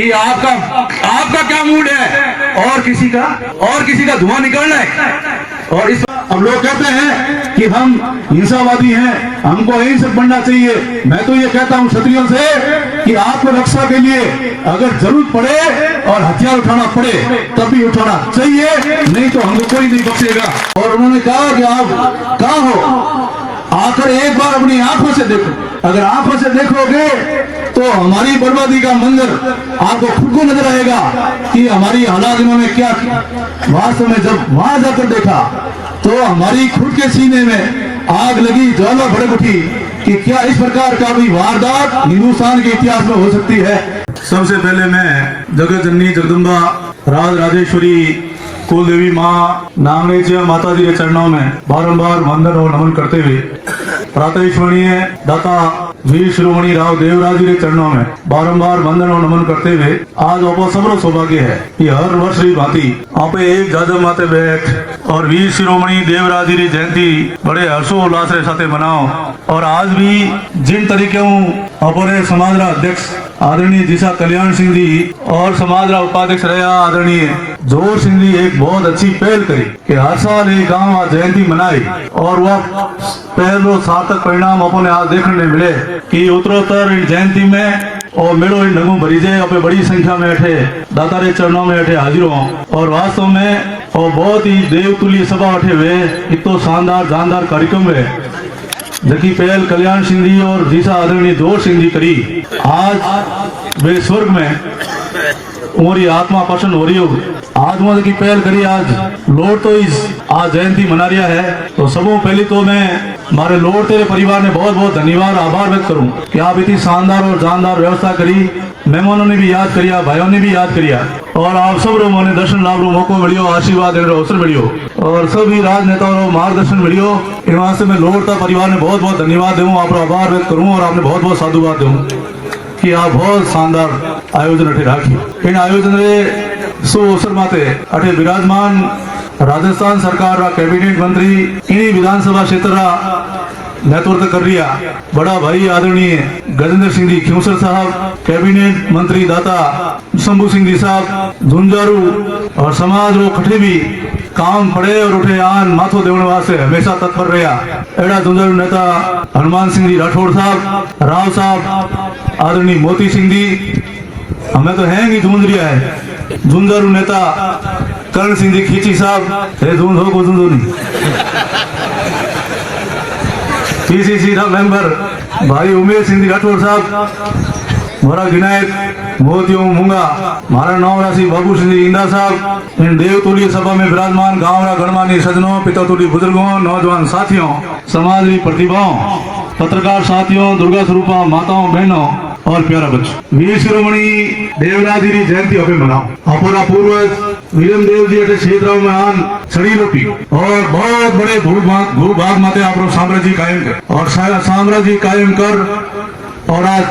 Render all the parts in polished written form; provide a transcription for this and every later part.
कि आपका क्या मूड है और किसी का धुआं निकलना है। और इस अब लोग कहते हैं कि हम हिंसावादी हैं, हमको अहिंसक बनना चाहिए। मैं तो ये कहता हूं क्षत्रियों से कि आपको रक्षा के लिए अगर जरूरत पड़े और हथियार उठाना पड़े तब भी उठाना चाहिए, नहीं तो हमको कोई नहीं बख्शेगा। और उन्होंने कहा कि आप कहाँ हो, आकर एक बार अपनी आंखों से देखो। अगर आंखों से देखोगे तो हमारी बर्बादी का मंजर आपको खुद को नजर आएगा कि हमारी हालात इन्होंने क्या किया। वास्तव में जब वहां जाकर देखा तो हमारी खुद के सीने में आग लगी, ज्वाला भड़क उठी कि क्या इस प्रकार का भी वारदात हिंदुस्तान के इतिहास में हो सकती है। सबसे पहले मैं जगत जननी जगदम्बा राज राजेश्वरी कुल देवी माँ नामनेच माता जी के चरणों में बारंबार वंदन और नमन करते हुए प्रातः स्मरणीय दाता वीर शिरोमणि राव देवराज जी के चरणों में बारंबार वंदन और नमन करते हुए आज आपको सबरो सौभाग्य है कि हर वर्ष की भांति आप एक जाजम माते बैठ और वीर शिरोमणि देवराज जी की जयंती बड़े हर्षोल्लास के साथ मनाओ। और आज भी जिन तरीके अपने समाज अध्यक्ष आदरणीय जिसा कल्याण सिंह जी और समाज उपाध्यक्ष रहा आदरणीय जोर सिंह जी एक बहुत अच्छी पहल करी कि हर साल एक गांव जयंती मनाई और वह पहलो सार्थक परिणाम अपने आज देखने मिले कि उत्तरोत्तर जयंती में और मेड़ो नगू भरी जाए अपने बड़ी संख्या में अठे दाता रे चरणों में अठे हाजिर हो। और वास्तव में और बहुत ही देवतुल्य सभा अठे हुए इतो शानदार जानदार कार्यक्रम है जबकि पहल कल्याण सिंह जी और जीसा आदरणीय जोर सिंह जी करी। आज वे स्वर्ग में उमरी आत्मा प्रसन्न हो रही हो। आज मुझे की पहल करी, आज लौट तो इस आज जयंती मना रहा है। तो सबों पहले तो मैं हमारे लौट तेरे परिवार ने बहुत बहुत धन्यवाद आभार व्यक्त करूं कि आप इतनी शानदार और जानदार व्यवस्था करी। मेहमानों ने भी याद करिया, भाइयों ने भी याद करिया और आप सब लोगों ने दर्शन लाभ मौको मिलियो, आशीर्वाद देने अवसर मिलियो और सभी राजनेताओं मार्गदर्शन मिलियो। इन वास्ते मैं लौटता परिवार ने बहुत बहुत धन्यवाद दूं, आप आभार व्यक्त करूं और आपने बहुत बहुत साधुवाद दूं कि आप बहुत शानदार आयोजन अठे राखी। इन आयोजन रे सो अवसर माते अठे विराजमान राजस्थान सरकार रा कैबिनेट मंत्री इन्हीं विधानसभा क्षेत्र रा नेतृत्व कर रिया बड़ा भाई आदरणीय गजेंद्र सिंह जी खियूसर साहब, कैबिनेट मंत्री दाता शंभू सिंह जी साहब झुंझारू और समाज रो कठे भी काम पड़े और उठे आन माथो देवने वास्ते हमेशा तत्पर रहा। एड़ा झुंझारू नेता हनुमान सिंह जी राठौड़ साहब, राव साहब, आदरणीय मोती सिंह जी, हमें तो है ही झूंझ रिया है। झुंझारू नेता करण सिंह जी खींची साहब, झूंझ हो को झूंझो नहीं। पीसीसी का मेंबर भाई उमेश सिंह जी राठौड़ साहब, मोरा विनायक मोतियों मूंगा, मारा नाव राशि बाबू सिंह जी इंदा साहब, इन देवतुल्य सभा में विराजमान गांव रा गणमान्य सज्जनों, पितातुल्य बुजुर्गों, नौजवान साथियों, समाज की प्रतिभाओं, पत्रकार साथियों, दुर्गा स्वरूपा माताओं बहनों और प्यारा बच्चों, वीर शिरोमणि देवराज जी जयंती अभी मनाओ। अपना पूर्वज वीरम देव जी अटे क्षेत्र में आन छड़ी लोटी और बहुत बड़े भूभाग माते आप साम्राज्य कायम कर और साम्राज्य कायम कर और आज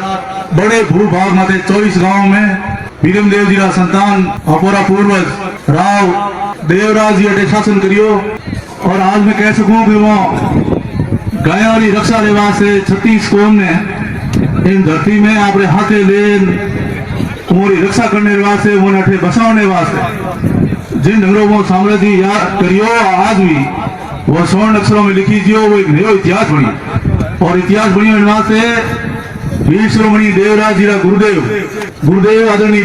बड़े भूभाग माते 24 गांव में वीरम देव जी का संतान अपना पूर्वज राव देवराज जी अटे शासन करियो। और आज मैं कह सकूं कि वो गायों की रक्षा के वास्ते 36 कौम ने इन धरती में आपरे हाथे लेन उमरी रक्षा करने वास्ते वो अठे बसाने वास्ते जिन नगरों को साम्राज्य याद करियो आज भी वो स्वर्ण अक्षरों में लिखी जियो, वो एक नयो इतिहास बनी और इतिहास बनी इन वास्ते वीर शिरोमणि देवराज जी का गुरुदेव आदरणीय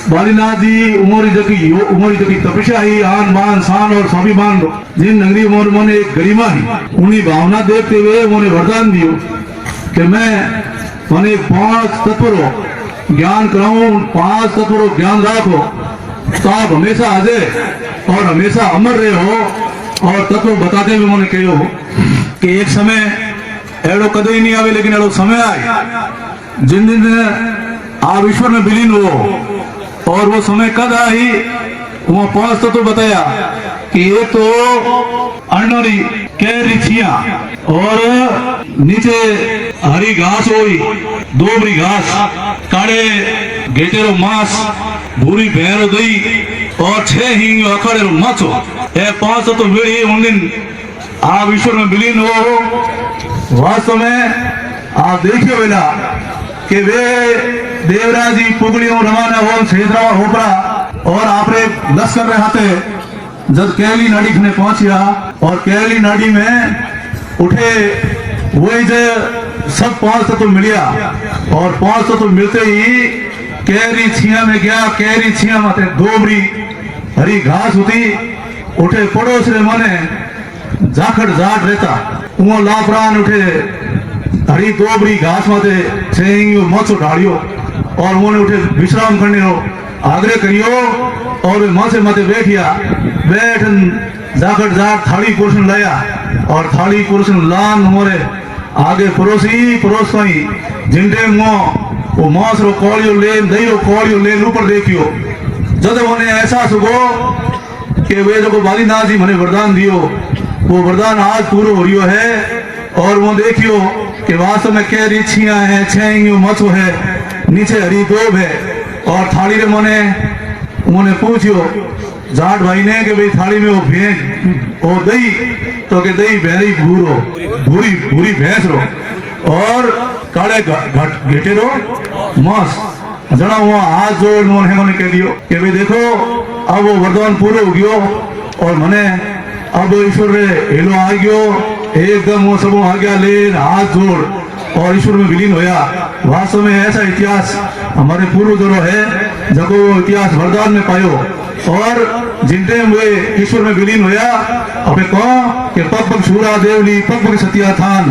बालीनाथ जी उमरी जकी तपस्या ही आन बान शान और स्वाभिमान जिन नगरी मोने एक गरिमा ही उन्हीं भावना देखते हुए उन्हें वरदान दियो कि मैं उन्हें 5 तत्वों ज्ञान कराऊं, 5 तत्वों ज्ञान राखो तो आप हमेशा अजय और हमेशा अमर रहे हो। और तत्व बताते हुए उन्होंने कहो कि एक समय एड़ो कदे ही नहीं आवे लेकिन एड़ो समय आए जिन दिन आप ईश्वर में विलीन हो और वो समय कद आई वो 5 तत्व बताया कि ये तो अनोरी कैरी छिया और नीचे हरी घास होई, दोबरी घास, काड़े गेटेरो मांस, भूरी भैरो दही और 6 हिंग अखाड़ेरो माछो, ये 5 तो वेड़ी उन दिन आप ईश्वर में विलीन हो। वास्तव में आप देखिए बेला कि वे देवराज जी पुगलियों रवाना हो सेजरा होपरा और आपरे लश्कर रहे हाथे जब केरली नाडी ने पहुंचिया और केरली नाडी में उठे वही जो सब 500 तो मिलिया और 500 तो मिलते ही केरी छिया में गया। केरी छिया माते दोबरी हरी घास होती उठे पड़ोस रे मने जाखड़ जाट रहता वो लापरान उठे हरी दोबरी घास माते छेंगियो मचो ढाड़ियो और वो उठे विश्राम करने हो आग्रह करियो और वे मासे माते बैठिया बैठन जाखड़ जाट थाली कुर्सन लाया और थाली कुर्सन लान मोरे आगे परोस पाई जिंदे वो मांस रो कोलियो ले दही रो कोलियो ले ऊपर देखियो जब उन्हें एहसास हो कि वे जो बालीनाथ जी मने वरदान दियो वो वरदान आज पूरा हो रियो है और वो देखियो कि वास्तव में कह रिछियां है छेंगियो मछो है नीचे हरी दोब है और थाली रे मोने पूछियो जाट भाई ने कि भाई थाली में वो भैंस और दही तो के दही भैरी भूरी भैंस रो और काले घेटे रो मांस जना हुआ हाथ जोड़ मोने कह दियो कि भाई देखो अब वो वरदान पूरा हो गयो और मने अब ईश्वर रे हेलो आ गयो एकदम वो सब आ गया ले हाथ जोड़ और ईश्वर में विलीन होया। वास्तव में ऐसा इतिहास हमारे पूर्वजों है जब वो इतिहास वरदान में पायो और जिनते वे ईश्वर में विलीन होया अपने कहो कि पग पग शूरा देवली पग पग सतिया थान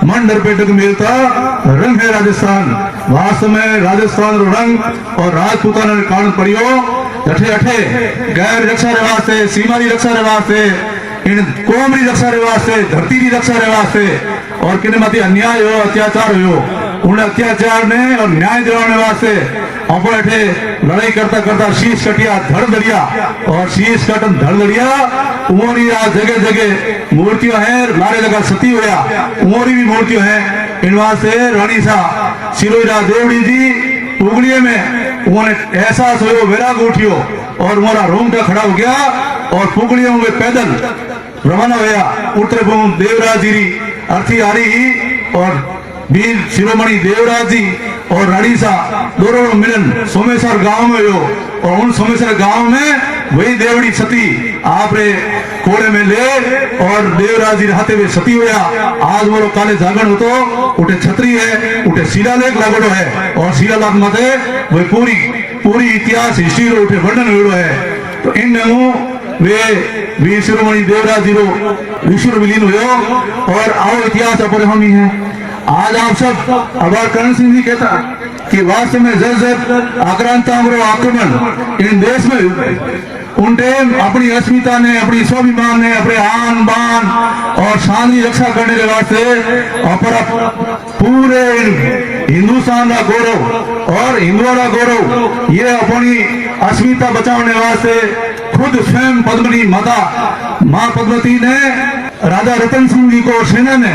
मन डर पेटक मिलता रंग है राजस्थान। वास्तव में राजस्थान रो रंग और राजपूताना रे कारण पड़ियो अठे अठे गैर रक्षा रे वास्ते सीमा री रक्षा रे वास्ते इन कौम री रक्षा रे वास्ते धरती री रक्षा रे वास्ते और किने मती अन्याय हो अत्याचार हो उन अत्याचार ने और न्याय दिलाने वास्ते अपन अठे लड़ाई करता करता शीश कटिया धड़ दड़िया और शीश कटन धड़ दड़िया उमोरी जगह जगह मूर्तियां हैं लारे लगा सती होया उमोरी भी मूर्तियां हैं इन वास्ते रानी सा सिरोजा देवड़ी जी उगलिये में उन्होंने एहसास हो वैराग उठियो और मोरा रोंगटा खड़ा हो गया और पुगलियों में पैदल रवाना होया उतरे देवराज जी अर्थी आ रही और वीर शिरोमणि देवराज जी और रानी सा दोनों मिलन सोमेश्वर गांव में हो और उन सोमेश्वर गांव में वही देवड़ी सती आप रे कोड़े में ले और देवराज जी रहते हुए सती होया। आज वो लोग काले जागरण हो तो उठे छतरी है उठे शिलालेख लागड़ो है और शिलालेख मते वही पूरी इतिहास हिस्ट्री रो उठे वर्णन हुए है। तो इन वे वीर शिरोमणि देवराज जी रो ईश्वर विलीन हुए और आओ इतिहास अपर हम ही है। आज आप सब अबार करण सिंह जी कहता कि वास्तव में जब आक्रांताओं आक्रमण इन देश में उनके अपनी अस्मिता ने अपनी स्वाभिमान ने अपने आन बान और शान की रक्षा करने के वास्ते पूरे हिंदुस्तान का गौरव और हिंदुओं का गौरव ये अपनी अस्मिता बचाने वास्ते खुद स्वयं पद्मनी माता माँ पद्मती ने राजा रतन सिंह जी को सेना ने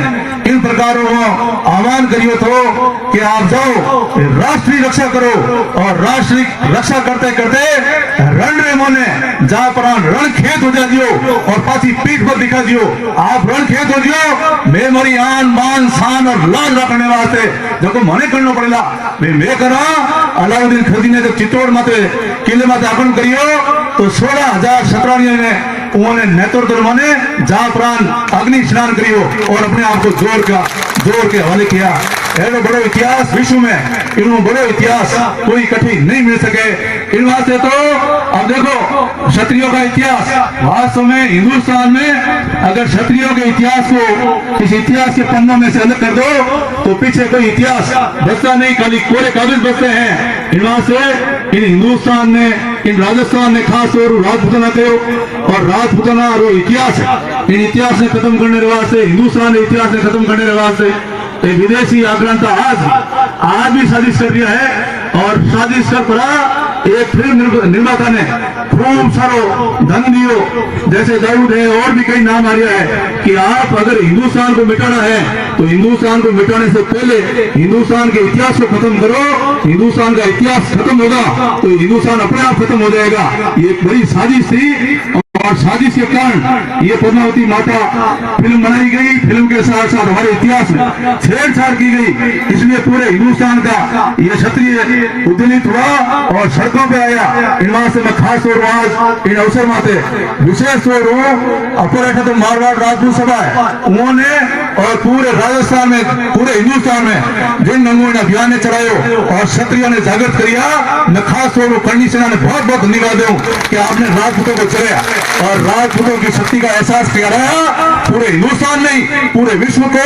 इन प्रकार आह्वान करियो तो कि आप जाओ राष्ट्रीय रक्षा करो और राष्ट्रीय रक्षा करते करते रण रे मोने जहाँ पर रण खेत हो जा दियो और पाची पीठ पर दिखा दियो आप रण खेत हो दियो मैं मेरी आन बान शान और लाज रखने वास्ते जो मने करना पड़ेगा मैं करा। अलाउद्दीन खिलजी ने जब चित्तौड़ माते किले माते आक्रमण करियो तो 16,000 शतरानियों ने उन्होंने नेतृत्व माने जहाँ प्राण अग्नि स्नान करियो और अपने आप को जोर के हवाले किया। ऐसा बड़ो इतिहास विश्व में इन बड़ो इतिहास कोई कठिन नहीं मिल सके इन वास्ते। तो अब देखो क्षत्रियों का इतिहास वास्तव में हिंदुस्तान में अगर क्षत्रियों के इतिहास को इस इतिहास के पन्नों में से अलग कर दो तो पीछे कोई इतिहास बचता नहीं, खाली कोरे कागज बचते हैं। इन वास्ते इन हिंदुस्तान ने इन राजस्थान ने खास तौर राजपूताना कहो और राजपूताना रो इतिहास इन इतिहास ने खत्म करने के वास्ते हिंदुस्तान ने इतिहास ने खत्म करने के वास्ते विदेशी आक्रांता आज भी साजिश कर दिया है और साजिश कर पड़ा एक फिल्म निर्माता ने खूब सारो धन दियो जैसे दाऊद है और भी कई नाम आ रहा है कि आप अगर हिंदुस्तान को मिटाना है तो हिंदुस्तान को मिटाने से पहले हिंदुस्तान के इतिहास को खत्म करो। हिंदुस्तान का इतिहास खत्म होगा तो हिंदुस्तान अपने आप खत्म हो जाएगा। ये एक बड़ी साजिश थी और साजिश के कारण ये पद्मावती माता फिल्म बनाई गई। फिल्म के साथ साथ हमारे इतिहास में छेड़छाड़ की गई, इसलिए पूरे हिंदुस्तान का ये क्षत्रिय उद्दलित हुआ और सड़कों पे आया। इन वहां से मैं खास तौर आज इन अवसर माते विशेष तौर अपर तो मारवाड़ राजपूत सभा है, उन्होंने और पूरे राजस्थान में पूरे हिंदुस्तान में जिन रंगों ने अभियान ने चलायो और क्षत्रियों ने जागृत करिया, मैं खास तौर पर करनी सेना ने बहुत बहुत धन्यवाद दूं कि आपने राजपूतों को चलाया और राजपूतों की शक्ति का एहसास कराया। पूरे हिंदुस्तान नहीं पूरे विश्व को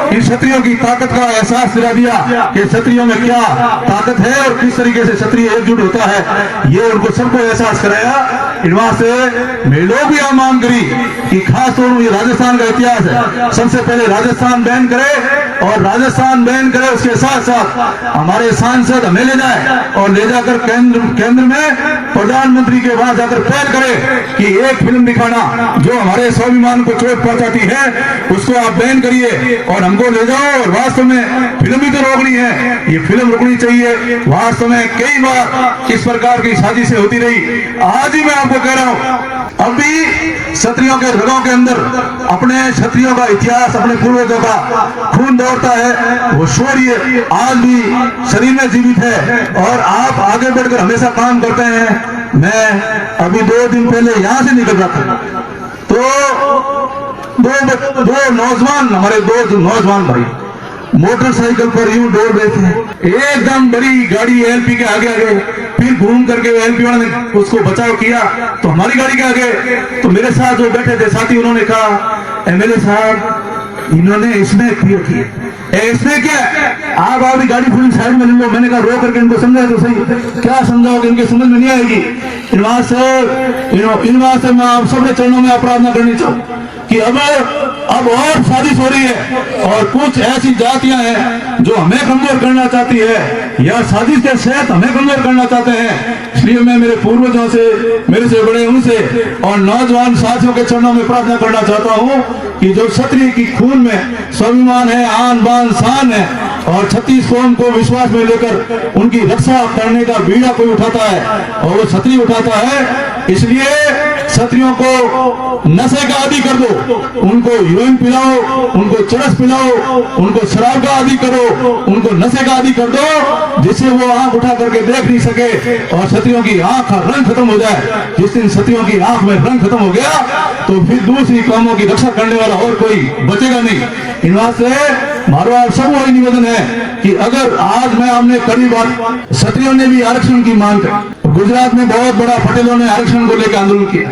इन क्षत्रियों की ताकत का एहसास दिला दिया कि क्षत्रियों में क्या ताकत है और किस तरीके से क्षत्रिय एकजुट होता है, ये उनको सबको एहसास कराया। वहां से मैं लोग भी मांग करी कि खास तौर पर राजस्थान का इतिहास है, सबसे पहले राजस्थान बैन करे और राजस्थान बैन करे, उसके साथ साथ हमारे सांसद हमें ले जाए और ले जाकर केंद्र में प्रधानमंत्री के वहां जाकर पहल करे कि एक फिल्म दिखाना जो हमारे स्वाभिमान को चोट पहुंचाती है उसको आप बैन करिए और हमको ले जाओ। और वास्तव में फिल्म भी तो रोकनी है, ये फिल्म रुकनी चाहिए। वास्तव में कई बार इस प्रकार की साजिशें होती रही। आज ही मैं आपको कह रहा हूं, अभी क्षत्रियों के रगों के अंदर अपने क्षत्रियों का इतिहास, अपने पूर्वजों का खून दौड़ता है, वो शौर्य आज भी शरीर में जीवित है और आप आगे बढ़कर हमेशा काम करते हैं। मैं अभी 2 दिन पहले यहां से निकल रहा था तो दो नौजवान, हमारे 2 नौजवान भाई मोटरसाइकिल पर यूं दौड़ रहे थे, एकदम बड़ी गाड़ी एलपी के आगे आगे, फिर घूम करके एलपी वाले ने उसको बचाव किया तो हमारी गाड़ी के आगे, तो मेरे साथ जो बैठे थे साथी उन्होंने कहा, एमएलए साहब इन्होंने इसमें क्लियर किया, इसमें क्या आप अभी गाड़ी पूरी साइड में ले लो। मैंने कहा रो करके इनको समझाए तो सही, क्या समझाओगे, इनके समझ में नहीं आएगी। इन वहां से मैं आप सबके चरणों में प्रार्थना करनी चाहूँ कि अब और साजिश हो रही है और कुछ ऐसी जातियां हैं जो हमें कमजोर करना चाहती है या साजिश के साथ हमें कमजोर करना चाहते हैं। इसलिए मैं मेरे पूर्वजों से, मेरे से बड़े उनसे और नौजवान साथियों के चरणों में प्रार्थना करना चाहता हूं कि जो क्षत्रिय की खून में स्वाभिमान है, आन बान शान है और 36 कौम को विश्वास में लेकर उनकी रक्षा करने का बीड़ा कोई उठाता है और वो क्षत्रिय उठाता है। इसलिए क्षत्रियों को नशे का आदी कर दो, उनको हीरोइन पिलाओ, उनको चरस पिलाओ, उनको शराब का आदी करो, उनको नशे का आदी कर दो जिससे वो आंख उठा करके देख नहीं सके और क्षत्रियों की आंख का रंग खत्म हो जाए। जिस दिन क्षत्रियों की आंख में रंग खत्म हो गया तो फिर दूसरी कौमों की रक्षा करने वाला और कोई बचेगा नहीं। इन बात से हमारा आप सब वही निवेदन है कि अगर आज मैं हमने कड़ी बात, क्षत्रियों ने भी आरक्षण की मांग की, गुजरात में बहुत बड़ा पटेलों ने आरक्षण को लेकर आंदोलन किया,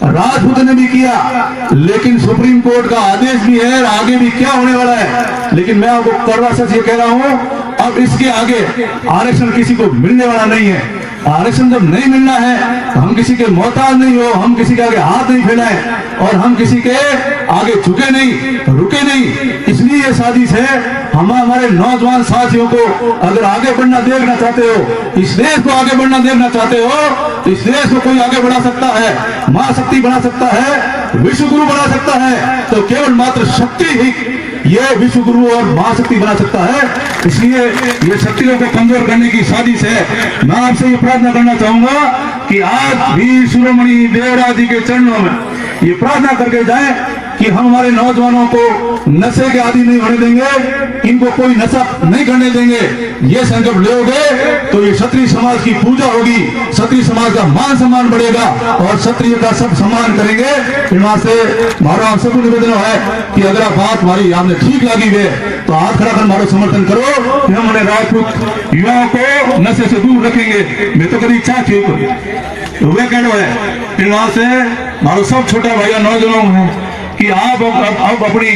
राजपूत ने भी किया, लेकिन सुप्रीम कोर्ट का आदेश भी है, आगे भी क्या होने वाला है। लेकिन मैं आपको करवा सच ये कह रहा हूं, अब इसके आगे आरक्षण किसी को मिलने वाला नहीं है। आरक्षण जब नहीं मिलना है तो हम किसी के मोहताज नहीं हो, हम किसी के आगे हाथ नहीं फैलाएं और हम किसी के आगे झुके नहीं, रुके नहीं। इसलिए ये साजिश है। हम हमारे नौजवान साथियों को अगर आगे बढ़ना देखना चाहते हो, इस देश को आगे बढ़ना देखना चाहते हो तो इस देश को कोई आगे बढ़ा सकता है, मां शक्ति बना सकता है, विश्व गुरु बना सकता है, तो केवल मात्र शक्ति ही ये विश्व गुरु और महाशक्ति बना सकता है। इसलिए ये शक्तियों को कमजोर करने की साजिश है। मैं आपसे ये प्रार्थना करना चाहूंगा कि आज भी शिरोमणि देवराज जी के चरणों में ये प्रार्थना करके जाएं कि हम हमारे नौजवानों को नशे के आदी नहीं होने देंगे, इनको कोई नशा नहीं करने देंगे। ये संकल्प लोगे तो ये क्षत्रिय समाज की पूजा होगी, क्षत्रिय समाज का मान सम्मान बढ़ेगा और क्षत्रिय का सब सम्मान करेंगे। वहां से हमारा सबको निवेदन है कि अगर आप बात हमारी आपने ठीक लगी है तो हाथ खड़ा कर हमारा समर्थन करो कि हम अपने राजपूत युवाओं को नशे से दूर रखेंगे। मैं तो कभी चाहती हूँ वे कहना है वहां से हमारा सब छोटा भैया नौजवान है कि आप अपनी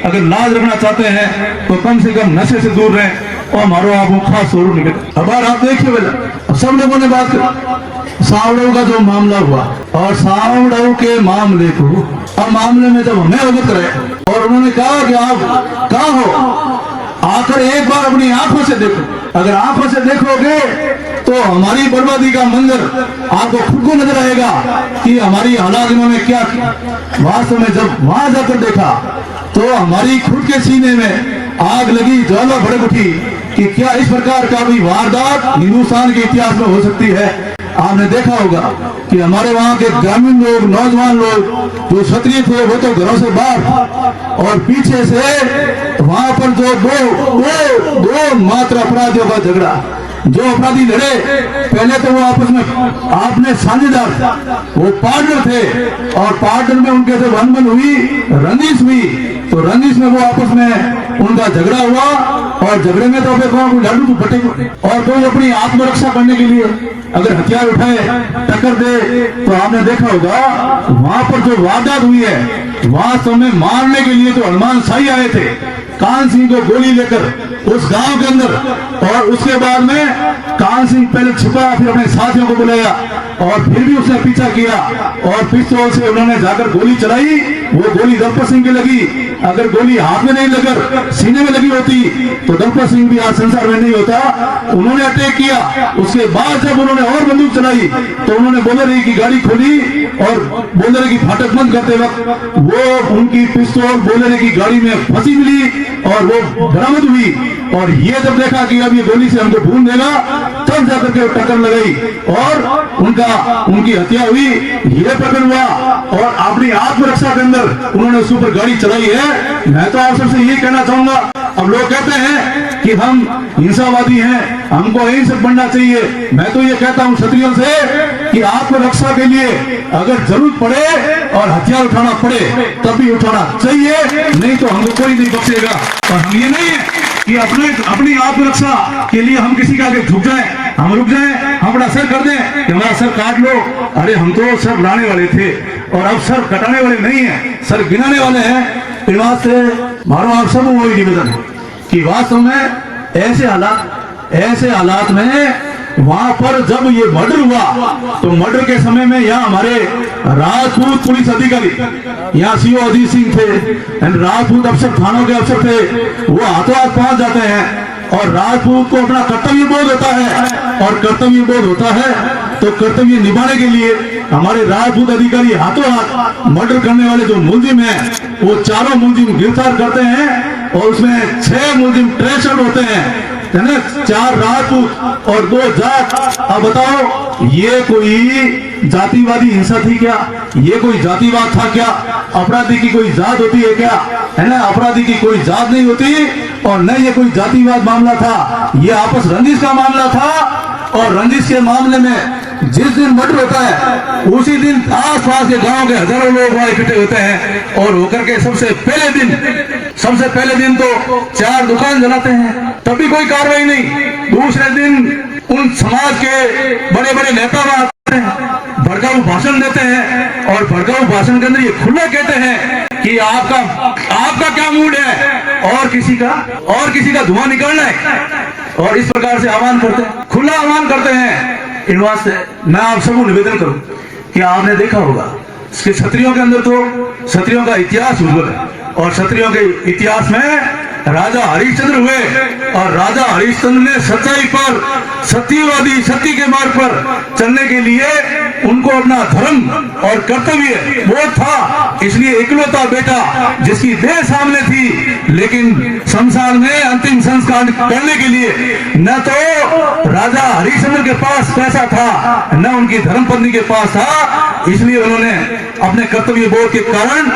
अगर लाज रखना चाहते हैं तो कम से कम नशे से दूर रहें और हमारा आप खास स्वरूप निकले। अब आप देखिए बेटा, सब लोगों ने बात कर सावड़ों का जो मामला हुआ और सावड़ों के मामले को अब मामले में जब हमें अवगत करे और उन्होंने कहा कि आप कहाँ हो, आकर एक बार अपनी आंखों से देखो। अगर आंखों से देखोगे तो हमारी बर्बादी का मंजर आपको खुद को नजर आएगा कि हमारी हालात इन्होंने क्या किया। वास्तव में जब वहां जाकर देखा तो हमारी खुद के सीने में आग लगी, ज्वाला भड़क उठी कि क्या इस प्रकार का भी वारदात हिंदुस्तान के इतिहास में हो सकती है। आपने देखा होगा कि हमारे वहाँ के ग्रामीण लोग, नौजवान लोग जो क्षत्रिय थे वो तो घरों से बाहर, और पीछे से वहाँ पर जो दो मात्र अपराधियों का झगड़ा, जो अपराधी लड़े पहले तो वो आपस में आपने साझेदार, वो पार्टनर थे, और पार्टनर में उनके से अनबन हुई, रंजिश हुई, तो रंजिश में वो आपस में उनका झगड़ा हुआ, और झगड़े में तो कोई लाडू तो फटे, और कोई अपनी आत्मरक्षा करने के लिए अगर हथियार उठाए टक्कर दे, तो आपने देखा होगा वहां पर जो वारदात हुई है वास्तव में मारने के लिए तो हनुमान शाही आए थे, कान सिंह को गोली लेकर उस गांव के अंदर, और उसके बाद में कान सिंह पहले छुपा, फिर अपने साथियों को बुलाया, और फिर भी उसने पीछा किया, और पिस्तौल से उन्होंने जाकर गोली चलाई। वो गोली दलपत सिंह की लगी, अगर गोली हाथ में नहीं लगकर सीने में लगी होती तो दलपत सिंह भी आज संसार में नहीं होता। उन्होंने अटैक किया, उसके बाद जब उन्होंने और बंदूक चलाई तो उन्होंने बोलेरो की गाड़ी खोली, और बोलेरो की फाटक बंद करते वक्त वो उनकी पिस्तौल बोलेरो की गाड़ी में फंसी मिली, और वो बरामद हुई। और ये जब देखा कि अब ये गोली से हमको भून देगा, तब जाकर के टक्कर लगाई और उनकी हत्या हुई। ये प्रकरण हुआ, और अपनी आत्मरक्षा के अंदर उन्होंने उसके ऊपर गाड़ी चलाई है। मैं तो आप सबसे ये कहना चाहूंगा, अब लोग कहते हैं कि हम हिंसावादी हैं, हमको अहिंसक बनना चाहिए। मैं तो ये कहता हूं क्षत्रियों से कि आत्मरक्षा के लिए अगर जरूरत पड़े और हथियार उठाना पड़े तब भी उठाना चाहिए, नहीं तो हमको कोई नहीं बख्शेगा। और हम ये नहीं है कि अपनी आत्मरक्षा के लिए हम किसी का आगे झुक जाएं, हम रुक जाएं, हम अपना सर कर दें कि हमारा सर काट लो। अरे हम तो सर लाने वाले थे और अब सर कटाने वाले नहीं है, सर गिनाने वाले हैं। इस बात से मारो आप सब वही निवेदन है कि वास्तव में ऐसे हालात में वहां पर जब ये मर्डर हुआ तो मर्डर के समय में यहाँ हमारे राजपूत पुलिस अधिकारी, यहाँ सीओ अजीत सिंह थे, राजपूत अफसर, थानों के अफसर थे, वो हाथों हाथ पहुंच जाते हैं। और राजपूत को अपना कर्तव्य बोध होता है, और कर्तव्य बोध होता है तो कर्तव्य निभाने के लिए हमारे राजपूत अधिकारी हाथों हाथ मर्डर करने वाले जो मुलजिम हैं वो चारों मुलजिम गिरफ्तार करते हैं, और उसमें 6 मुलजिम ट्रेसड होते हैं, 4 राजपूत और 2 जाट। अब बताओ ये कोई जातिवादी हिंसा थी क्या? ये कोई जातिवाद था क्या? अपराधी की कोई जात होती है क्या? है ना, अपराधी की कोई जात नहीं होती, और न ये कोई जातिवाद मामला था, ये आपस रंजिश का मामला था। और रंजिश के मामले में जिस दिन मर्डर होता है उसी दिन आसपास के गांव के हजारों लोग वहां इकट्ठे होते हैं, और होकर के सबसे पहले दिन तो 4 दुकान जलाते हैं, तभी कोई कार्रवाई नहीं। दूसरे दिन उन समाज के बड़े बड़े नेता आते हैं, भड़काऊ भाषण देते हैं, और भड़काऊ भाषण के अंदर ये खुला कहते हैं कि आपका क्या मूड है, और किसी का धुआं निकालना है, और इस प्रकार से आह्वान करते हैं, खुला आह्वान करते हैं। इन बात से मैं आप सबको निवेदन करूं कि आपने देखा होगा इसके क्षत्रियों के अंदर तो क्षत्रियों का इतिहास उज्जवल है, और क्षत्रियों के इतिहास में राजा हरिश्चंद्र हुए, और राजा हरिश्चंद्र ने सच्चाई पर, सत्यवादी सत्य के मार्ग पर चलने के लिए उनको अपना धर्म और कर्तव्य वो था, इसलिए इकलौता बेटा जिसकी देह सामने थी, लेकिन शमशान में अंतिम संस्कार करने के लिए न तो राजा हरिश्चंद्र के पास पैसा था, न उनकी धर्मपत्नी के पास था, इसलिए उन्होंने अपने कर्तव्य बोध के कारण,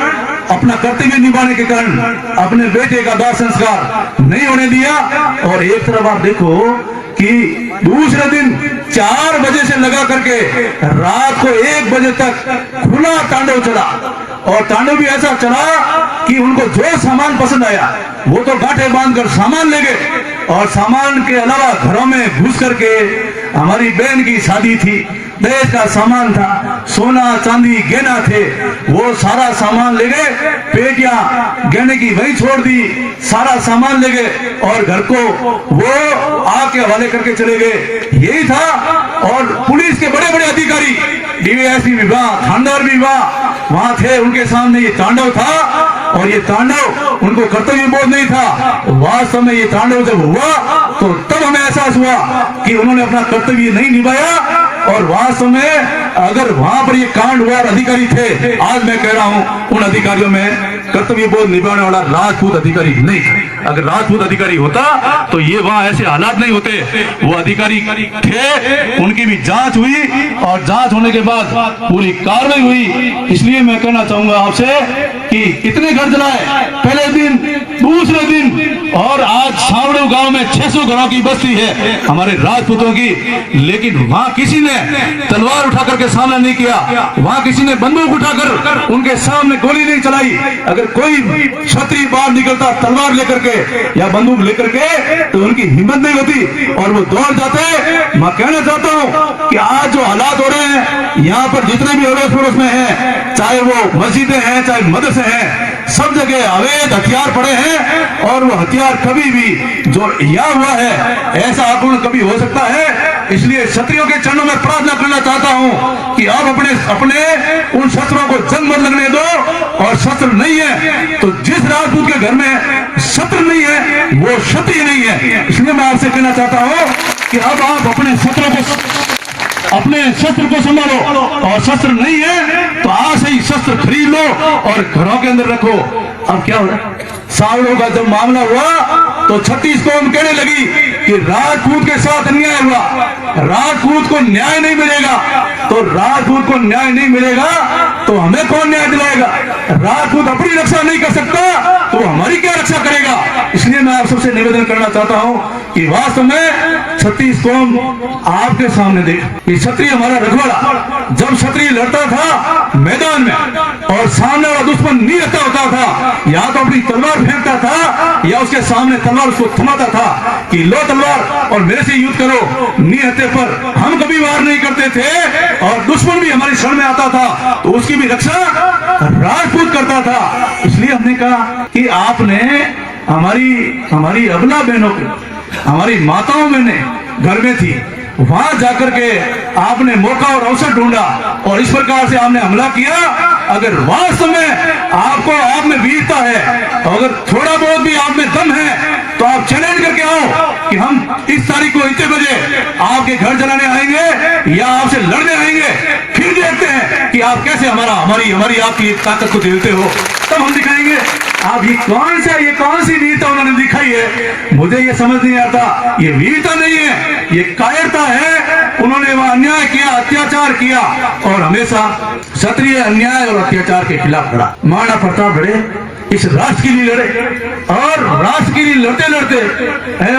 अपना कर्तव्य निभाने के कारण अपने बेटे का दाह संस्कार नहीं होने दिया। और एक तरफ आप देखो कि दूसरे दिन 4 बजे से लगा करके रात को 1 बजे तक खुला तांडव चला, और तांडव भी ऐसा चला कि उनको जो सामान पसंद आया वो तो गांठे बांधकर सामान ले गए, और सामान के अलावा घरों में घुस करके हमारी बहन की शादी थी, दहेज का सामान था, सोना चांदी गहना थे, वो सारा सामान ले गए, पेटियां गहने की वहीं छोड़ दी, सारा सामान ले गए, और घर को वो आग के हवाले करके चले गए। यही था। और पुलिस के बड़े बड़े अधिकारी, डीवीएसपी विभाग, थानेदार विभाग वहां थे, उनके सामने ये तांडव था, और ये तांडव उनको कर्तव्य बोध नहीं था। वास्तव में ये तांडव जब हुआ तो तब हमें एहसास हुआ कि उन्होंने अपना कर्तव्य नहीं निभाया, और वास्तव में अगर वहां पर ये कांड हुआ और अधिकारी थे, आज मैं कह रहा हूं उन अधिकारियों में कर्तव्य बोध निभाने वाला राजपूत अधिकारी नहीं था। अगर राजपूत अधिकारी होता तो ये वहां ऐसे हालात नहीं होते। वो अधिकारी थे, उनकी भी जांच हुई और जांच होने के बाद पूरी कार्रवाई हुई। इसलिए मैं कहना चाहूंगा आपसे कि कितने घर जलाए, पहले दिन, दूसरे दिन, और आज सावड़ू गांव में 600 घरों की बस्ती है हमारे राजपूतों की, लेकिन वहां किसी ने तलवार उठाकर के सामना नहीं किया, वहां किसी ने बंदूक उठाकर उनके सामने गोली नहीं चलाई। अगर कोई क्षत्रिय बाहर निकलता तलवार लेकर के या बंदूक लेकर के तो उनकी हिम्मत नहीं होती और वो दौड़ जाते। मैं कहना चाहता हूं कि आज जो हालात हो रहे हैं यहाँ पर, जितने भी अड़ोस पड़ोस में हैं, चाहे वो मस्जिदें हैं, चाहे मदरसे हैं, सब जगह अवैध हथियार पड़े हैं और वो हथियार कभी भी जो यहाँ हुआ है ऐसा आक्रमण कभी हो सकता है। इसलिए क्षत्रियों के चरणों में प्रार्थना करना चाहता हूं कि आप अपने उन शस्त्रों को जंग मत लगने दो, और शस्त्र नहीं है तो जिस राजपूत के घर में शस्त्र नहीं है वो क्षत्रिय नहीं है। इसलिए मैं आपसे कहना चाहता हूं कि अब आप अपने शस्त्र को संभालो, और शस्त्र नहीं है तो आज से ही शस्त्र खरीद लो और घरों के अंदर रखो। अब क्या हो रहा है, सावड़ों का जब मामला हुआ तो 36 कौम कहने लगी कि राजपूत के साथ अन्याय हुआ, राजपूत को न्याय नहीं मिलेगा। तो राजपूत को न्याय नहीं मिलेगा तो हमें कौन न्याय दिलाएगा? राजपूत अपनी रक्षा नहीं कर सकता तो हमारी क्या रक्षा करेगा? इसलिए मैं आप सबसे निवेदन करना चाहता हूं कि वास्तव में 36 कौम आपके सामने देख, ये क्षत्रिय हमारा रखवाड़ा, जब क्षत्रिय लड़ता था मैदान में और सामने वाला दुश्मन नहीं रहता होता था, या तो अपनी तलवार फेंकता था या उसके सामने तलवार उसको थमाता था कि लो तलवार और मेरे से युद्ध करो। निहत्थे पर हम कभी वार नहीं करते थे और दुश्मन भी हमारी शरण में आता था तो उसकी भी रक्षा राजपूत करता था। इसलिए हमने कहा कि आपने हमारी अबला बहनों को, हमारी माताओं में ने घर में थी, वहां जाकर के आपने मौका और अवसर ढूंढा और इस प्रकार से आपने हमला किया। अगर वास्तव में आपको आप में वीरता है, अगर थोड़ा बहुत भी आप में दम है तो आप चैलेंज करके आओ कि हम इस तारीख को इतने बजे आपके घर जलाने आएंगे या आपसे लड़ने आएंगे, फिर देखते हैं कि आप कैसे हमारी आपकी ताकत को देते हो, तब हम दिखाएंगे। आप ये कौन सी वीरता उन्होंने दिखाई है, मुझे ये समझ नहीं आता। ये वीरता नहीं है, ये कायरता है। उन्होंने वह अन्याय किया, अत्याचार किया और हमेशा क्षत्रिय अन्याय और अत्याचार के खिलाफ लड़ा। महाराणा प्रताप लड़े, इस राष्ट्र के लिए लड़े और राष्ट्र के लिए लड़ते लड़ते